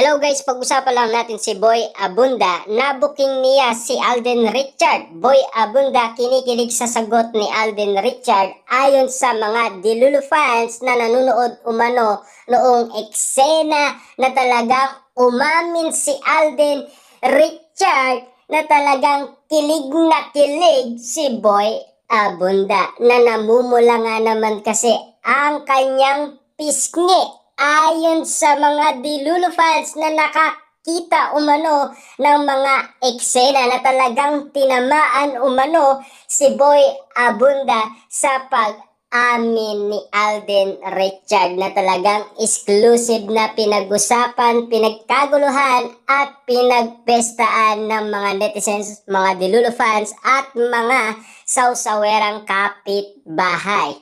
Hello guys, pag-usapan lang natin si Boy Abunda. Nabuking niya si Alden Richard. Boy Abunda kinikilig sa sagot ni Alden Richard ayon sa mga Delulu fans na nanonood umano noong eksena na talagang umamin si Alden Richard na talagang kilig na kilig si Boy Abunda na namumula nga naman kasi ang kanyang pisngi. Ayon sa mga Delulu fans na nakakita umano ng mga eksena na talagang tinamaan umano si Boy Abunda sa pag-amin ni Alden Richard na talagang exclusive na pinag-usapan, pinagkaguluhan at pinagpestaan ng mga netizens, mga Delulu fans at mga sawsawerang kapitbahay.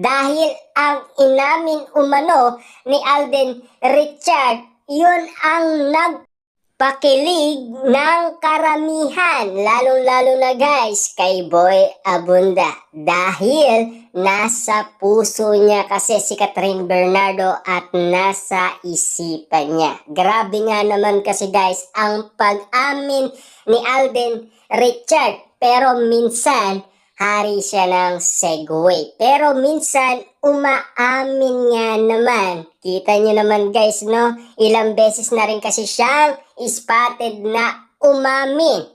Dahil ang inamin umano ni Alden Richard, yun ang nagpakilig ng karamihan, lalong-lalo na guys kay Boy Abunda. Dahil nasa puso niya kasi si Catherine Bernardo at nasa isipan niya. Grabe nga naman kasi guys ang pag-amin ni Alden Richard, pero minsan hari siya ng segue. Pero minsan, umaamin nga naman. Kita nyo naman guys, no? Ilang beses na rin kasi siyang spotted na umamin.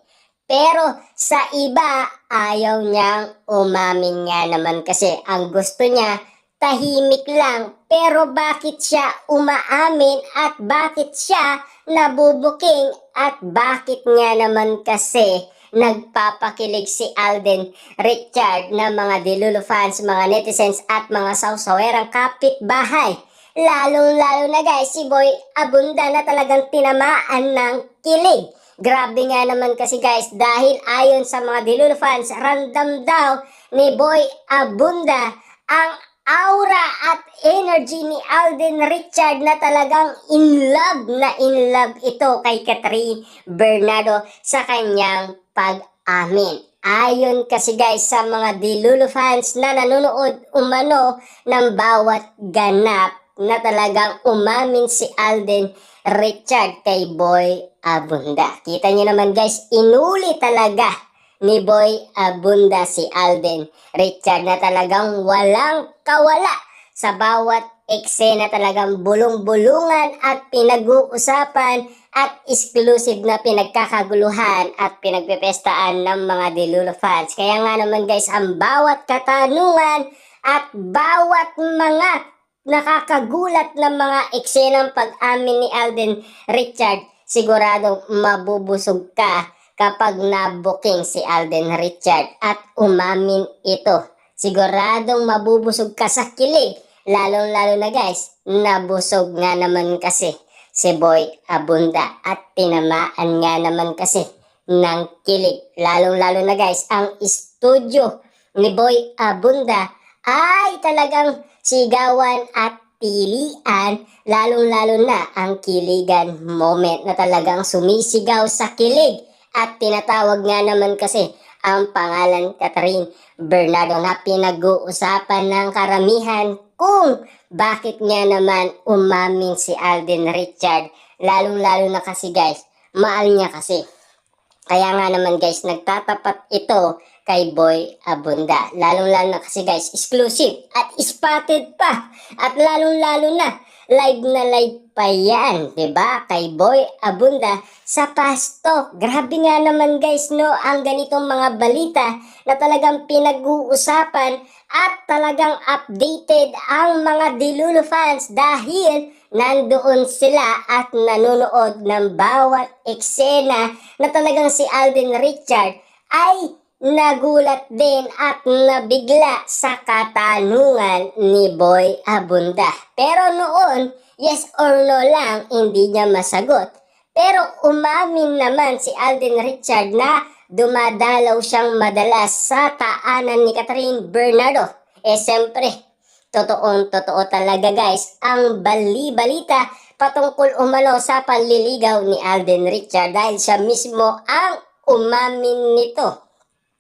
Pero sa iba, ayaw niyang umamin nga naman kasi ang gusto niya, tahimik lang. Pero bakit siya umaamin at bakit siya nabubuking at bakit nga naman kasi nagpapakilig si Alden Richard na mga Delulu fans, mga netizens at mga sawsawerang kapitbahay. Lalong-lalo na guys si Boy Abunda na talagang tinamaan ng kilig. Grabe nga naman kasi guys dahil ayon sa mga Delulu fans, random daw ni Boy Abunda ang aura at energy ni Alden Richard na talagang in love ito kay Catherine Bernardo sa kanyang pag-amin. Ayon kasi guys sa mga Delulu fans na nanonood umano ng bawat ganap na talagang umamin si Alden Richard kay Boy Abunda. Kita nyo naman guys, inuli talaga ni Boy Abunda si Alden Richard na talagang walang kawala sa bawat eksena, talagang bulong-bulungan at pinag-uusapan at exclusive na pinagkakaguluhan at pinagpepestaan ng mga Delulu fans. Kaya nga naman guys, ang bawat katanungan at bawat mga nakakagulat na mga eksenang pag-amin ni Alden Richard, siguradong mabubusog ka kapag nabuking si Alden Richard at umamin ito. Siguradong mabubusog ka sa kilig. Lalong-lalo na guys, nabusog nga naman kasi si Boy Abunda at tinamaan nga naman kasi ng kilig. Lalong-lalo na guys, ang studio ni Boy Abunda ay talagang sigawan at pilian, lalong-lalo na ang kiligan moment na talagang sumisigaw sa kilig at tinatawag nga naman kasi ang pangalan Catherine Bernardo na pinag-uusapan ng karamihan kung bakit nga naman umamin si Alden Richard. Lalong-lalo na kasi guys, mahal niya kasi. Kaya nga naman guys, nagtatapat ito kay Boy Abunda. Lalong-lalo na kasi guys, exclusive at spotted pa. At lalong-lalo na, live pa yan, diba? Kay Boy Abunda sa Pasto. Grabe nga naman guys, no? Ang ganitong mga balita na talagang pinag-uusapan at talagang updated ang mga Delulu fans dahil nandoon sila at nanonood ng bawat eksena na talagang si Alden Richard ay nagulat din at nabigla sa katanungan ni Boy Abunda. Pero noon, yes or no lang, hindi niya masagot. Pero umamin naman si Alden Richard na dumadalaw siyang madalas sa taanan ni Catherine Bernardo. Siyempre, totoong-totoo talaga guys ang bali-balita patungkol umano sa panliligaw ni Alden Richard dahil siya mismo ang umamin nito.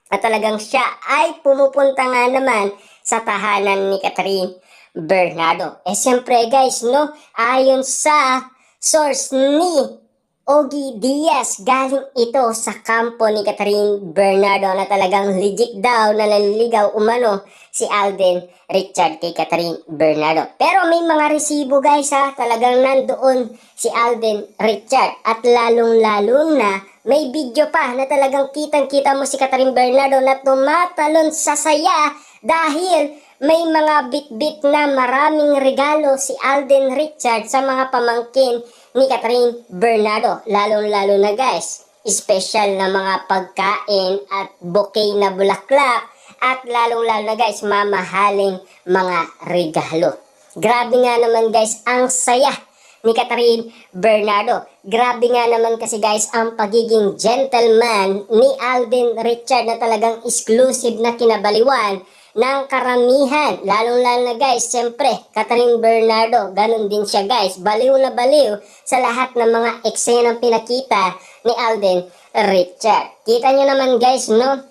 At talagang siya ay pumupunta nga naman sa tahanan ni Catherine Bernardo. Siyempre guys, no, ayon sa Source ni Ogie Diaz, galing ito sa kampo ni Catherine Bernardo na talagang legit daw na naliligaw umano si Alden Richard kay Catherine Bernardo. Pero may mga resibo guys ha, talagang nandoon si Alden Richard at lalong-lalo na may video pa na talagang kitang-kita mo si Catherine Bernardo na tumatalon sa saya dahil may mga bit-bit na maraming regalo si Alden Richard sa mga pamangkin ni Catherine Bernardo. Lalong-lalo na guys, special na mga pagkain at bouquet na bulaklak at lalong-lalo na guys, mamahaling mga regalo. Grabe nga naman guys, ang saya ni Catherine Bernardo. Grabe nga naman kasi guys, ang pagiging gentleman ni Alden Richard na talagang exclusive na kinabaliwan ng karamihan. Lalong-lalo na guys, siyempre, Catherine Bernardo, ganun din siya guys. Baliw na baliw sa lahat ng mga eksenang pinakita ni Alden Richard. Kita nyo naman guys, no?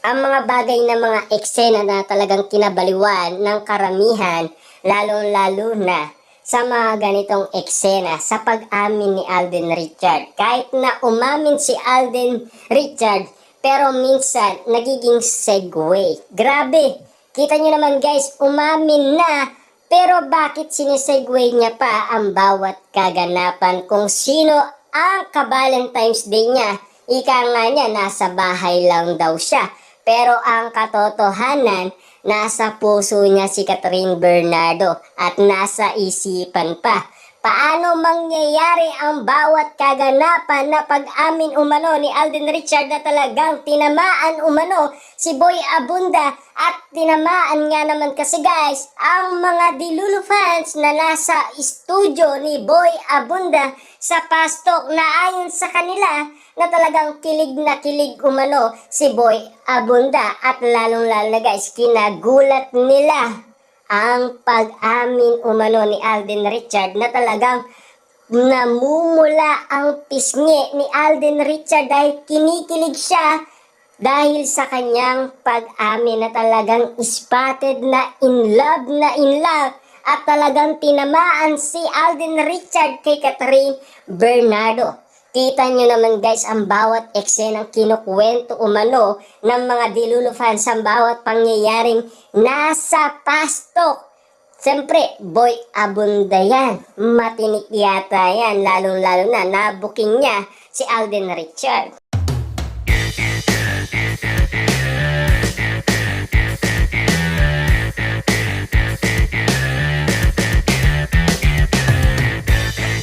Ang mga bagay na mga eksena na talagang kinabaliwan ng karamihan, lalong-lalo na sa mga ganitong eksena sa pag-amin ni Alden Richard. Kahit na umamin si Alden Richard, pero minsan, nagiging segue. Grabe! Kita nyo naman guys, umamin na. Pero bakit sinisegue niya pa ang bawat kaganapan kung sino ang ka-Valentine's Day niya? Ika nga niya, nasa bahay lang daw siya. Pero ang katotohanan, nasa puso niya si Catherine Bernardo at nasa isipan pa. Paano mangyayari ang bawat kaganapan na pag-amin umano ni Alden Richard na talagang tinamaan umano si Boy Abunda at tinamaan nga naman kasi guys ang mga Dilulu fans na nasa studio ni Boy Abunda sa pastok na ayon sa kanila na talagang kilig na kilig umano si Boy Abunda at lalong-lalo na guys, kinagulat nila ang pag-amin umano ni Alden Richard na talagang namumula ang pisngi ni Alden Richard dahil kinikilig siya dahil sa kanyang pag-amin na talagang spotted na in love at talagang tinamaan si Alden Richard kay Catherine Bernardo. Kita nyo naman guys ang bawat eksenang kinukwento umano ng mga Dilulu fans, ang bawat pangyayaring nasa pastok. Siyempre, Boy Abunda yan. Matinik yata yan, lalong-lalo na nabuking niya si Alden Richard.